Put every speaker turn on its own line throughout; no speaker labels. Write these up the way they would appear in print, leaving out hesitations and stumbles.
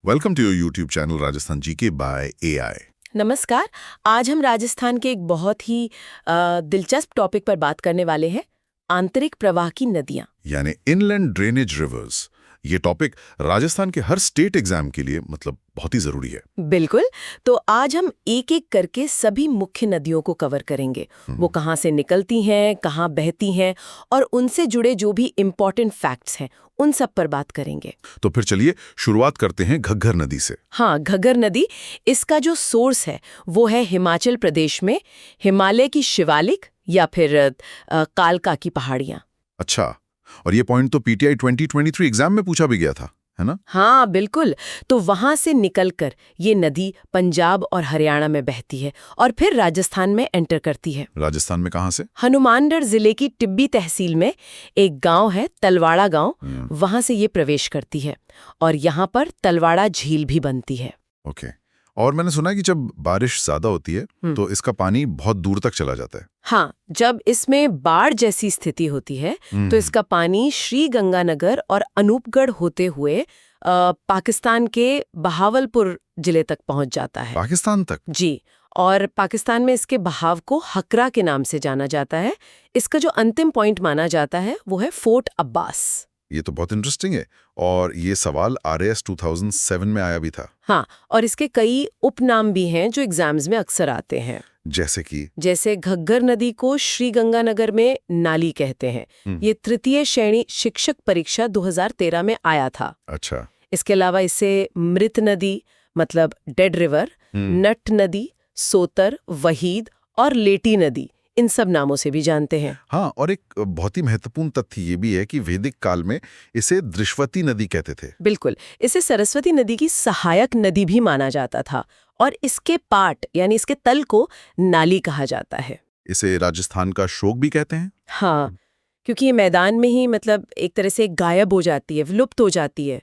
Welcome to your YouTube channel Rajasthan GK by AI.
नमस्कार। आज हम राजस्थान के एक बहुत ही दिलचस्प टॉपिक पर बात करने वाले हैं, आंतरिक प्रवाह की नदियां।
यानी इनलैंड ड्रेनेज रिवर्स। ये टॉपिक राजस्थान के हर स्टेट एग्जाम के लिए बहुत ही जरूरी है।
बिल्कुल। तो आज हम एक एक करके सभी मुख्य नदियों को कवर करेंगे। वो कहाँ से निकलती हैं, कहाँ बहती हैं और उनसे जुड़े जो भी इम्पोर्टेंट फैक्ट्स हैं उन सब पर बात करेंगे।
तो फिर चलिए शुरुआत करते हैं घग्गर नदी से।
हाँ, घग्गर नदी, इसका जो सोर्स है वो है हिमाचल प्रदेश में हिमालय की शिवालिक या फिर कालका की पहाड़ियाँ।
अच्छा, और ये पॉइंट तो पीटीआई 2023 एग्जाम में पूछा भी गया था, है ना?
हाँ बिल्कुल। तो वहां से निकलकर ये नदी पंजाब और हरियाणा में बहती है और फिर राजस्थान में एंटर करती है।
राजस्थान में कहाँ से?
हनुमानगढ़ जिले की टिब्बी तहसील में एक गांव है तलवाड़ा गांव, वहां से ये प्रवेश करती है और यहाँ पर तलवाड़ा झील भी बनती है।
ओके। और मैंने सुना है कि जब बारिश ज्यादा होती है तो इसका पानी बहुत दूर तक चला जाता है।
हाँ, जब इसमें बाढ़ जैसी स्थिति होती है तो इसका पानी श्री गंगानगर और अनूपगढ़ होते हुए पाकिस्तान के बहावलपुर जिले तक पहुंच जाता है।
पाकिस्तान तक?
जी। और पाकिस्तान में इसके बहाव को हकरा के नाम से जाना जाता है। इसका जो अंतिम पॉइंट माना जाता है वो है फोर्ट अब्बास।
ये तो बहुत इंटरेस्टिंग है। और ये सवाल RAS 2007 में आया भी था।
हाँ, और इसके कई उपनाम भी हैं जो एग्जाम्स में अक्सर आते हैं। जैसे घग्गर नदी को श्री गंगानगर में नाली कहते हैं। ये तृतीय श्रेणी शिक्षक परीक्षा 2013 में आया था।
अच्छा।
इसके अलावा इसे मृत नदी मतलब डेड रिवर, नट नदी, सोतर, वहीद और लेटी नदी, इन सब नामों से भी जानते हैं।
हाँ, और एक बहुत ही महत्वपूर्ण तथ्य ये भी है कि वैदिक काल में इसे दृश्वती नदी कहते थे।
बिल्कुल। इसे सरस्वती नदी की सहायक नदी भी माना जाता था और इसके पाट यानी इसके तल को नाली कहा जाता है।
इसे राजस्थान का शोक भी कहते हैं।
हाँ, क्योंकि ये मैदान में ही एक तरह से गायब हो जाती है, विलुप्त हो जाती है।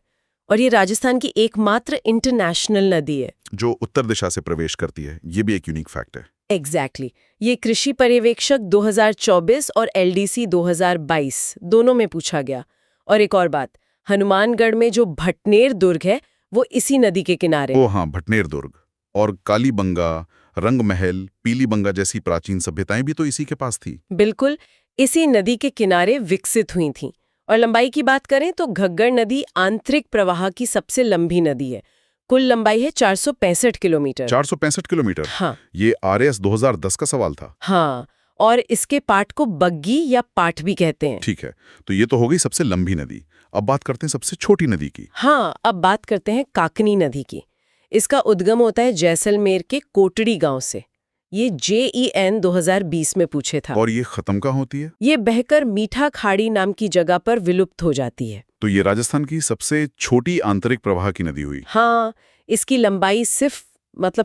और ये राजस्थान की एकमात्र इंटरनेशनल नदी है
जो उत्तर दिशा से प्रवेश करती है। ये भी एक यूनिक फैक्ट है।
एग्जैक्टली। ये कृषि पर्यवेक्षक 2024 और LDC 2022 दोनों में पूछा गया। और एक और बात, हनुमानगढ़ में जो भटनेर दुर्ग है वो इसी नदी के किनारे।
ओ हाँ, भटनेर दुर्ग। और कालीबंगा, रंगमहल, पीलीबंगा जैसी प्राचीन सभ्यताएं भी तो इसी के पास थी।
बिल्कुल, इसी नदी के किनारे विकसित हुई थीं। और लंबाई की बात करें तो घग्गर नदी आंतरिक प्रवाह की सबसे लंबी नदी है। कुल लंबाई है 465 किलोमीटर।
465 किलोमीटर?
हाँ।
ये RAS 2010 का सवाल था।
हाँ, और इसके पाट को बग्गी या पाट भी कहते हैं।
ठीक है, तो ये तो हो गई सबसे लंबी नदी। अब बात करते हैं सबसे छोटी नदी की।
हाँ, अब बात करते हैं काकनी नदी की। इसका उद्गम होता है जैसलमेर के कोटड़ी गांव से। ये JEN 2020 में पूछे था।
और ये खत्म कहाँ होती है?
ये बहकर मीठा खाड़ी नाम की जगह पर विलुप्त हो जाती है।
तो ये राजस्थान की सबसे छोटी आंतरिक प्रवाह की नदी हुई।
हाँ, इसकी लंबाई सिर्फ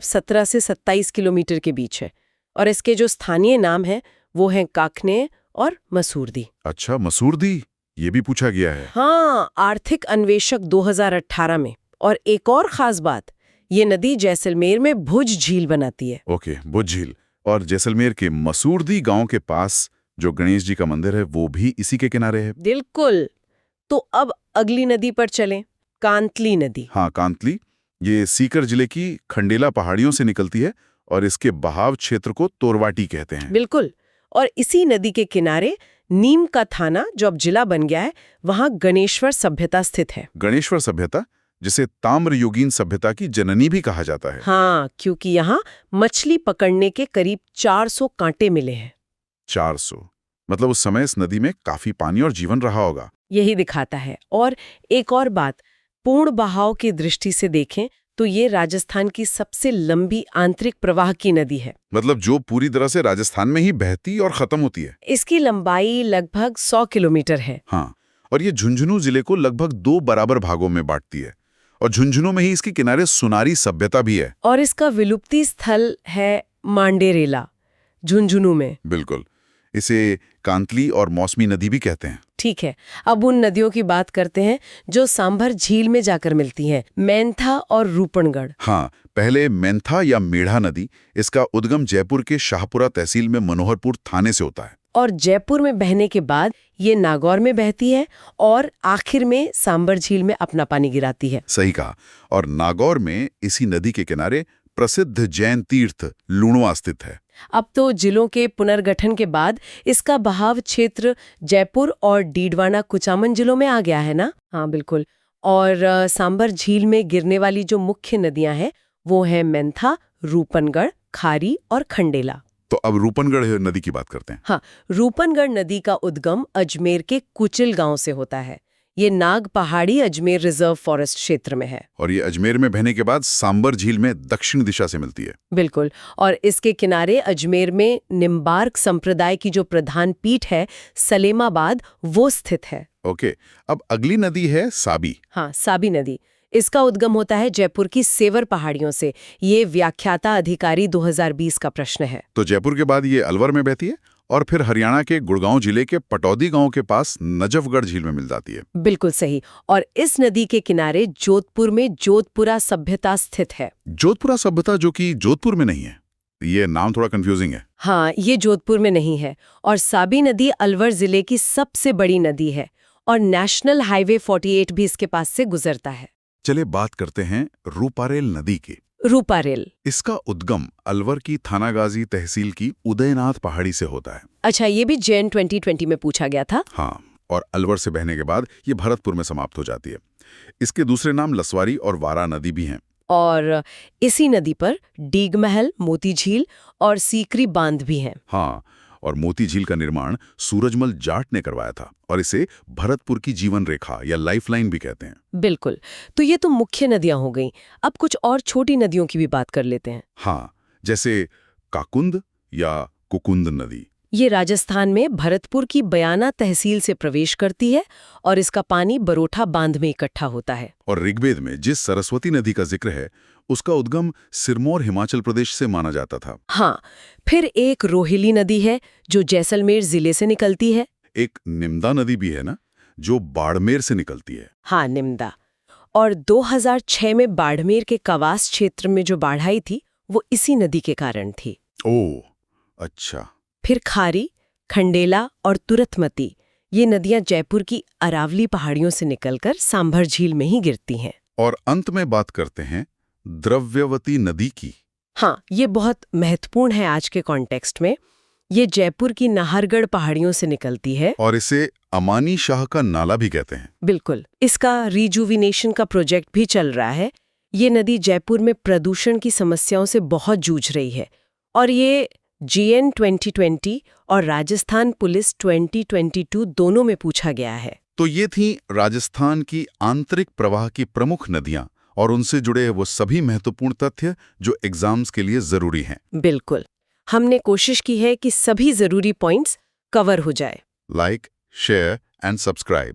17 से 27 किलोमीटर के बीच है। और इसके जो स्थानीय नाम हैं वो हैं काकने और मसूरदी।
अच्छा, मसूरदी, ये भी पूछा गया है।
हाँ, आर्थिक अन्वेषक 2018 में। और एक और खास बात, ये नदी जैसलमेर में भुज झील बनाती है।
ओके, भुज झील। और जैसलमेर के मसूरदी गांव के पास जो गणेश जी का मंदिर है वो भी इसी के किनारे है।
बिल्कुल। तो अब अगली नदी पर चलें, कांतली नदी।
हाँ, कांतली। ये सीकर जिले की खंडेला पहाड़ियों से निकलती है और इसके बहाव क्षेत्र को तोरवाटी कहते हैं।
बिल्कुल। और इसी नदी के किनारे नीम का थाना जो अब जिला बन गया है, वहां गणेश्वर सभ्यता स्थित है।
गणेश्वर सभ्यता, जिसे ताम्रयुगीन सभ्यता की जननी भी कहा जाता है।
हाँ, क्योंकि यहाँ मछली पकड़ने के करीब 400 कांटे मिले हैं।
400 मतलब उस समय इस नदी में काफी पानी और जीवन रहा होगा।
यही दिखाता है। और एक और बात, पूर्ण बहाव की दृष्टि से देखें तो ये राजस्थान की सबसे लंबी आंतरिक प्रवाह की नदी है।
मतलब जो पूरी तरह से राजस्थान में ही बहती और खत्म होती है।
इसकी लंबाई लगभग 100 किलोमीटर है।
हाँ, और ये झुंझुनू जिले को लगभग 2 बराबर भागों में बांटती है। और झुंझुनू में ही इसके किनारे सुनारी सभ्यता भी है।
और इसका विलुप्ति स्थल है मांडेरेला, झुंझुनू में।
बिल्कुल। इसे कांतली और मौसमी नदी भी कहते हैं।
ठीक है, अब उन नदियों की बात करते हैं जो सांभर झील में जाकर मिलती हैं, मेंथा और रूपनगढ़।
हाँ, पहले मेंथा या मेढ़ा नदी, इसका उद्गम जयपुर के शाहपुरा तहसील में मनोहरपुर थाने से होता है।
और जयपुर में बहने के बाद ये नागौर में बहती है और आखिर में सांबर झील में अपना पानी गिराती है।
सही कहा। और नागौर में इसी नदी के किनारे प्रसिद्ध जैन तीर्थ लूणवा स्थित है।
अब तो जिलों के पुनर्गठन के बाद इसका बहाव क्षेत्र जयपुर और डीडवाना कुचामन जिलों में आ गया है ना? हाँ बिल्कुल। और सांबर झील में गिरने वाली जो मुख्य नदियां हैं वो है मेंथा, रूपनगढ़, खारी और खंडेला।
तो अब रूपनगढ़ नदी की बात करते हैं।
हाँ, रूपनगढ़ नदी का उद्गम अजमेर के कुचिल गांव से होता है। ये नाग पहाड़ी अजमेर रिजर्व फॉरेस्ट क्षेत्र में है।
और ये अजमेर में बहने के बाद सांबर झील में दक्षिण दिशा से मिलती है।
बिल्कुल। और इसके किनारे अजमेर में निम्बार्क संप्रदाय की जो प्रधान पीठ है सलेमाबाद, वो स्थित है।
ओके, अब अगली नदी है साबी।
हाँ, साबी नदी। इसका उद्गम होता है जयपुर की सेवर पहाड़ियों से। ये व्याख्याता अधिकारी 2020 का प्रश्न है।
तो जयपुर के बाद ये अलवर में बहती है और फिर हरियाणा के गुड़गांव जिले के पटौदी गांव के पास नजफगढ़ झील में मिल जाती है।
बिल्कुल सही। और इस नदी के किनारे जोधपुर में जोधपुरा सभ्यता स्थित है।
जोधपुरा सभ्यता, जो कि जोधपुर में नहीं है। ये नाम थोड़ा कंफ्यूजिंग है।
हाँ, ये जोधपुर में नहीं है। और साबी नदी अलवर जिले की सबसे बड़ी नदी है और नेशनल हाईवे 48 भी इसके पास से गुजरता है।
चले बात करते हैं रूपारेल नदी की।
रूपारेल।
इसका उद्गम अलवर की थानागाजी तहसील की उदयनाथ पहाड़ी से होता है।
अच्छा, ये भी जैन 2020 में पूछा गया था।
हाँ, और अलवर से बहने के बाद ये भरतपुर में समाप्त हो जाती है। इसके दूसरे नाम लसवारी और वारा नदी भी हैं।
और इसी नदी पर डीगमहल, मोती झील और सीकरी बांध भी हैं।
हाँ, और मोती झील का निर्माण सूरजमल जाट ने करवाया था और इसे भरतपुर की जीवन रेखा या लाइफलाइन भी कहते हैं।
बिल्कुल। तो ये तो मुख्य नदियां हो गईं। अब कुछ और छोटी नदियों की भी बात कर लेते हैं।
हाँ, जैसे काकुंद या कुकुंद नदी।
ये राजस्थान में भरतपुर की बयाना तहसील से प्रवेश करती है और इसका पानी बरोठा बांध में इकट्ठा होता है।
और ऋग्वेद में जिस सरस्वती नदी का जिक्र है उसका उद्गम सिरमौर हिमाचल प्रदेश से माना जाता था।
हाँ, फिर एक रोहिली नदी है जो जैसलमेर जिले से निकलती है।
एक निम्दा नदी भी है ना, जो बाड़मेर से निकलती है।
हाँ, निम्दा। और 2006 में बाड़मेर के कवास क्षेत्र में जो बाढ़ आई थी वो इसी नदी के कारण थी।
ओह, अच्छा।
फिर खारी, खंडेला और तुरथमती, ये नदियां जयपुर की अरावली पहाड़ियों से निकलकर सांभर झील में ही गिरती हैं।
और अंत में बात करते हैं द्रव्यवती नदी की।
हाँ, ये बहुत महत्वपूर्ण है आज के कॉन्टेक्स्ट में। ये जयपुर की नाहरगढ़ पहाड़ियों से निकलती है
और इसे अमानी शाह का नाला भी कहते हैं।
बिल्कुल। इसका रिजुविनेशन का प्रोजेक्ट भी चल रहा है। ये नदी जयपुर में प्रदूषण की समस्याओं से बहुत जूझ रही है और ये GN 2020 और राजस्थान पुलिस 2022 दोनों में पूछा गया है।
तो ये थी राजस्थान की आंतरिक प्रवाह की प्रमुख नदियां और उनसे जुड़े वो सभी महत्वपूर्ण तथ्य जो एग्जाम्स के लिए जरूरी हैं।
बिल्कुल। हमने कोशिश की है कि सभी जरूरी पॉइंट्स कवर हो जाए।
Like, share and subscribe.